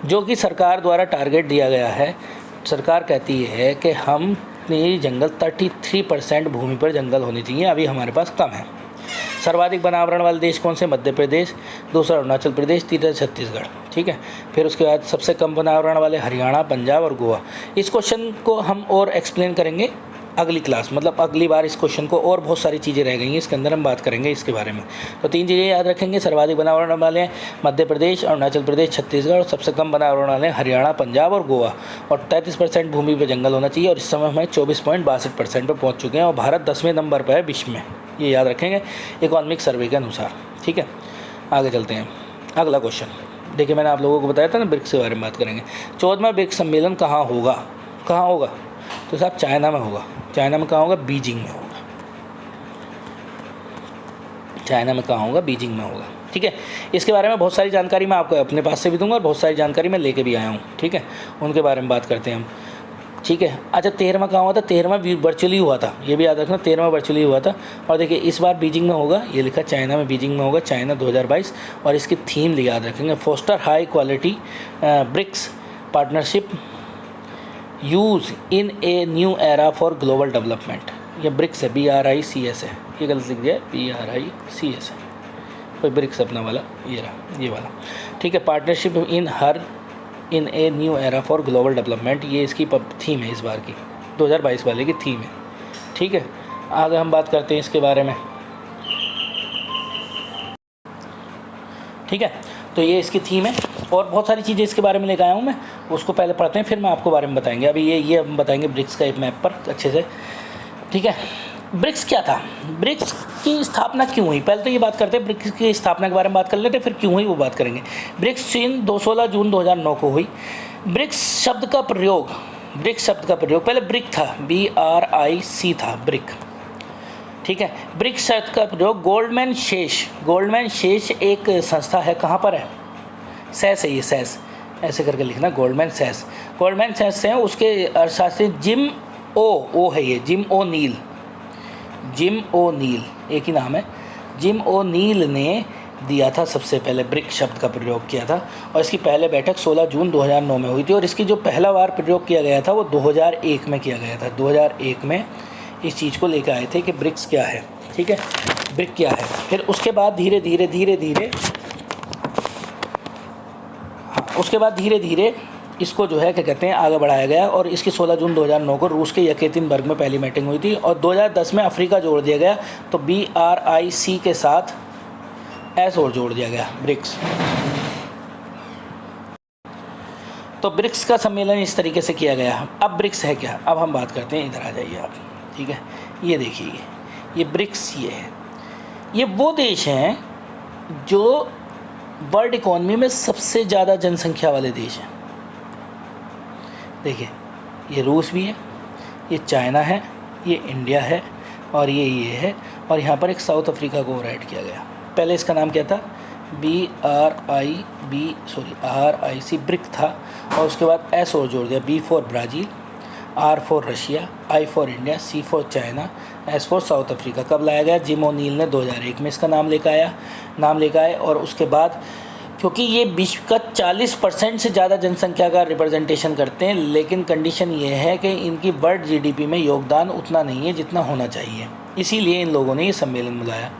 जो कि सरकार द्वारा टारगेट दिया गया है। सरकार कहती है कि हम जंगल 33% भूमि पर जंगल होनी चाहिए, अभी हमारे पास कम है। सर्वाधिक वनावरण वाले देश कौन से? मध्य प्रदेश, दूसरा अरुणाचल प्रदेश, तीसरा छत्तीसगढ़। ठीक है, फिर उसके बाद सबसे कम वनावरण वाले हरियाणा, पंजाब और गोवा। इस क्वेश्चन को हम और एक्सप्लेन करेंगे अगली क्लास, मतलब अगली बार इस क्वेश्चन को, और बहुत सारी चीज़ें रह गई हैं इसके अंदर, हम बात करेंगे इसके बारे में। तो 3 चीज़ें याद रखेंगे, सर्वाधिक वनावरण वाले मध्य प्रदेश, अरुणाचल प्रदेश, छत्तीसगढ़, और सबसे कम वनावरण वाले हरियाणा, पंजाब और गोवा। और 33% भूमि पर जंगल होना चाहिए, और इस समय हमें 24.62% पर पहुँच चुके हैं, और भारत 10वें नंबर पर है विश्व में, ये याद रखेंगे इकोनॉमिक सर्वे के अनुसार। ठीक है, आगे चलते हैं। अगला क्वेश्चन देखिए, मैंने आप लोगों को बताया था ना ब्रिक्स के बारे में बात करेंगे। 14वां ब्रिक्स सम्मेलन कहाँ होगा? कहाँ होगा? तो साहब चाइना में होगा। चाइना में कहाँ होगा? बीजिंग में होगा। चाइना में कहाँ होगा? बीजिंग में होगा। ठीक है, इसके बारे में बहुत सारी जानकारी मैं आपको अपने पास से भी दूंगा और बहुत सारी जानकारी मैं लेके भी आया हूँ। ठीक है, उनके बारे में बात करते हैं हम। ठीक है, अच्छा 13वां कहाँ हुआ था? 13वां वर्चुअली हुआ था, ये भी याद रखना, 13वां वर्चुअली हुआ था। और देखिए इस बार बीजिंग में होगा, ये लिखा चाइना में, बीजिंग में होगा, चाइना 2022। और इसकी थीम याद रखेंगे, foster high quality BRICS partnership use in a new era for global development. ये ब्रिक्स है, BRICS है, ये गलत लिख दिया है, BRICS है, कोई ब्रिक्स अपना वाला ये रहा, ये वाला। ठीक है, partnership in a new era for global development, ये इसकी थीम है, इस बार की 2022 वाले की थीम है। ठीक है, आगे हम बात करते हैं इसके बारे में। ठीक है, तो ये इसकी थीम है, और बहुत सारी चीज़ें इसके बारे में लेकर आया हूँ मैं, उसको पहले पढ़ते हैं, फिर मैं आपको बारे में बताएंगे। अभी ये हम बताएंगे ब्रिक्स का एक मैप पर अच्छे से। ठीक है, ब्रिक्स क्या था? ब्रिक्स की स्थापना क्यों हुई? पहले तो ये बात करते हैं ब्रिक्स की स्थापना के बारे में बात कर लेते हैं, फिर क्यों हुई वो बात करेंगे। ब्रिक्स चीन 16 जून 2009 को हुई। ब्रिक्स शब्द का प्रयोग पहले ब्रिक था, BRIC था, ब्रिक। ठीक है, ब्रिक्स शब्द का प्रयोग गोल्डमैन शेष एक संस्था है, कहाँ पर है? सैस है, ये सैस ऐसे करके लिखना, गोल्डमैन सैस है, उसके अर्थशास्त्री जिम ओ है, ये जिम ओ नील एक ही नाम है, जिम ओ नील ने दिया था, सबसे पहले ब्रिक शब्द का प्रयोग किया था। और इसकी पहले बैठक 16 जून 2009 में हुई थी, और इसकी जो पहला बार प्रयोग किया गया था वो 2001 में किया गया था। 2001 में इस चीज़ को लेकर आए थे कि ब्रिक्स क्या है। ठीक है, ब्रिक क्या है। फिर उसके बाद धीरे धीरे इसको जो है क्या कहते हैं आगे बढ़ाया गया, और इसकी 16 जून 2009 को रूस के यकेतिनबर्ग में पहली मीटिंग हुई थी, और 2010 में अफ्रीका जोड़ दिया गया, तो BRIC के साथ S और जोड़ दिया गया, ब्रिक्स। तो ब्रिक्स का सम्मेलन इस तरीके से किया गया। अब ब्रिक्स है क्या? अब हम बात करते हैं, इधर आ जाइए आप। ठीक है, ये देखिए, ये ब्रिक्स ये है, ये वो देश हैं जो वर्ल्ड इकॉनमी में सबसे ज़्यादा जनसंख्या वाले देश हैं। देखिए, ये रूस भी है, ये चाइना है, ये इंडिया है, और ये है, और यहाँ पर एक साउथ अफ्रीका को और ऐड किया गया। पहले इसका नाम क्या था? RIC ब्रिक था, और उसके बाद S और जोड़ दिया, B for Brazil, R for Russia, I for India, C for China, S for south Africa. कब लाया गया? जिम ओनील ने 2001 में इसका नाम लेकर आए। और उसके बाद क्योंकि ये विश्व का 40% से ज़्यादा जनसंख्या का रिप्रेजेंटेशन करते हैं, लेकिन कंडीशन ये है कि इनकी वर्ल्ड GDP में योगदान उतना नहीं है जितना होना चाहिए, इसीलिए इन लोगों ने ये सम्मेलन बुलाया।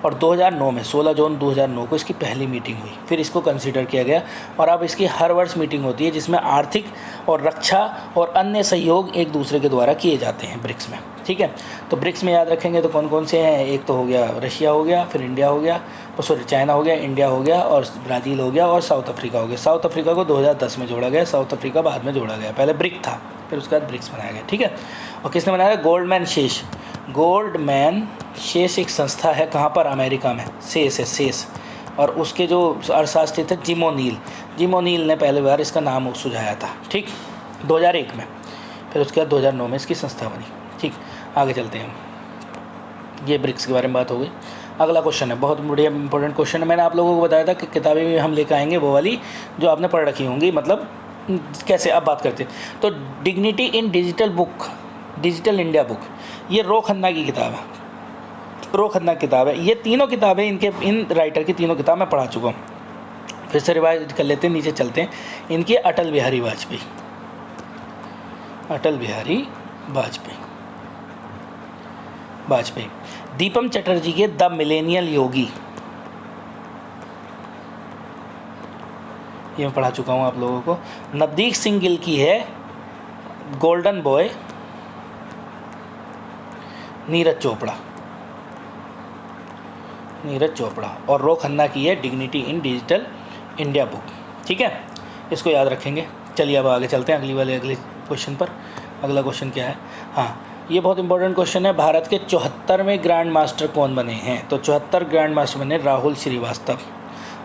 और 2009 में 16 जून 2009 को इसकी पहली मीटिंग हुई, फिर इसको कंसीडर किया गया, और अब इसकी हर वर्ष मीटिंग होती है, जिसमें आर्थिक और रक्षा और अन्य सहयोग एक दूसरे के द्वारा किए जाते हैं ब्रिक्स में। ठीक है, तो ब्रिक्स में याद रखेंगे तो कौन कौन से हैं? एक तो हो गया रशिया हो गया, फिर इंडिया हो गया, चाइना हो गया, इंडिया हो गया, और ब्राज़ील हो गया, और साउथ अफ्रीका हो गया। साउथ अफ्रीका को 2010 में जोड़ा गया, साउथ अफ्रीका बाद में जोड़ा गया, पहले ब्रिक था, फिर उसके बाद ब्रिक्स बनाया गया। ठीक है, और किसने बनाया? गोल्डमैन शेष एक संस्था है, कहाँ पर? अमेरिका में, सेस, और उसके जो अर्थशास्त्री थे जिम ओनील ने पहली बार इसका नाम सुझाया था। ठीक, 2001 में, फिर उसके बाद 2009 में इसकी संस्था बनी। ठीक, आगे चलते हैं, ये ब्रिक्स के बारे में बात हो गई। अगला क्वेश्चन है, बहुत बढ़िया इंपॉर्टेंट क्वेश्चन है। मैंने आप लोगों को बताया था कि किताबें भी हम लेकर आएंगे वो वाली जो आपने पढ़ रखी होंगी, मतलब कैसे। अब बात करते हैं तो dignity in digital book, digital India book, ये रो खन्ना की किताब है, रो खन्ना की किताब है। ये तीनों किताबें इन राइटर की तीनों किताब मैं पढ़ा चुका हूँ। फिर से रिवाइज कर लेते हैं, नीचे चलते हैं। इनकी अटल बिहारी वाजपेयी, अटल बिहारी वाजपेयी। दीपम चटर्जी के द मिलेनियल योगी, ये मैं पढ़ा चुका हूँ आप लोगों को। नवदीप सिंह गिल की है गोल्डन बॉय। नीरज चोपड़ा और रो खन्ना की है dignity in digital India book. ठीक है, इसको याद रखेंगे। चलिए अब आगे चलते हैं अगले क्वेश्चन पर। अगला क्वेश्चन क्या है? हाँ, ये बहुत इंपॉर्टेंट क्वेश्चन है। भारत के 74वें ग्रैंड मास्टर कौन बने हैं? तो 74 ग्रैंड मास्टर बने राहुल श्रीवास्तव,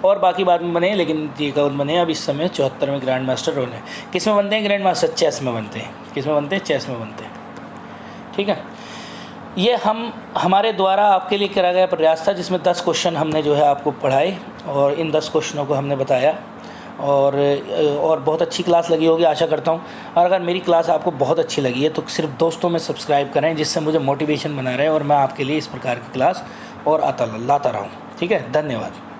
और बाकी बाद में बने, लेकिन ये कौन बने अब इस समय 74वें ग्रैंड मास्टर बने। किस में बनते हैं ग्रैंड मास्टर? चेस में बनते हैं। किस में बनते हैं? चेस में बनते हैं। ठीक है, ये हमारे द्वारा आपके लिए करा गया प्रयास था, जिसमें 10 क्वेश्चन हमने जो है आपको पढ़ाए और इन 10 क्वेश्चनों को हमने बताया, और बहुत अच्छी क्लास लगी होगी आशा करता हूँ। और अगर मेरी क्लास आपको बहुत अच्छी लगी है तो सिर्फ दोस्तों में सब्सक्राइब करें, जिससे मुझे मोटिवेशन बना रहे और मैं आपके लिए इस प्रकार की क्लास और लाता रहूँ। ठीक है, धन्यवाद।